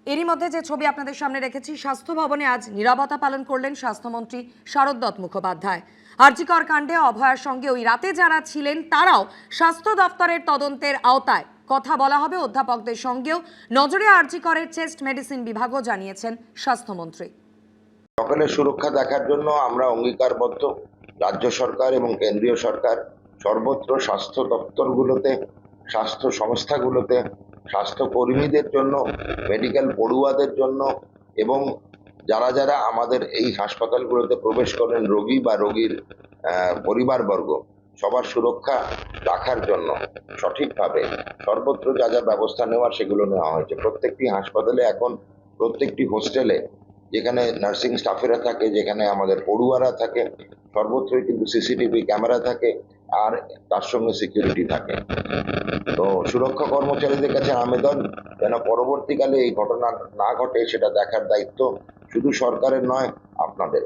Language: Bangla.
এরই মধ্যে যে ছবি আপনাদের সামনে রেখেছি, স্বাস্থ্য ভবনে আজ নীরবতা পালন করলেন স্বাস্থ্যমন্ত্রী শারদ দত্ত মুখোপাধ্যায়। আরজিকর কাণ্ডে অভয়ার সঙ্গে ওই রাতে যারা ছিলেন তারাও স্বাস্থ্য দপ্তরের তদন্তের আওতায়। কথা বলা হবে অধ্যাপকদের সঙ্গেও। নজরে আরজিকরের চেস্ট মেডিসিন বিভাগও, জানিয়েছেন স্বাস্থ্যমন্ত্রী। সকলের সুরক্ষা দেখার জন্য আমরা অঙ্গীকারবদ্ধ। রাজ্য সরকার এবং কেন্দ্রীয় সরকার সর্বত্র স্বাস্থ্য দপ্তরগুলোতে, স্বাস্থ্য সংস্থাগুলোতে, স্বাস্থ্য কর্মীদের জন্য, মেডিকেল পড়ুয়াদের জন্য এবং যারা যারা আমাদের এই হাসপাতালগুলোতে প্রবেশ করেন, রোগী বা রোগীর পরিবারবর্গ, সবার সুরক্ষা রাখার জন্য সঠিকভাবে সর্বত্র যা যা ব্যবস্থা নেওয়ার সেগুলো নেওয়া হয়েছে। প্রত্যেকটি হাসপাতালে এখন, প্রত্যেকটি হোস্টেলে যেখানে নার্সিং স্টাফেরা থাকে, যেখানে আমাদের পড়ুয়ারা থাকে, সর্বত্রই কিন্তু সিসিটিভি ক্যামেরা থাকে, আর তার সঙ্গে সিকিউরিটি থাকে। তো সুরক্ষা কর্মচারীদের কাছে আবেদন, যেন পরবর্তীকালে এই ঘটনা না ঘটে সেটা দেখার দায়িত্ব শুধু সরকারের নয়, আপনাদের।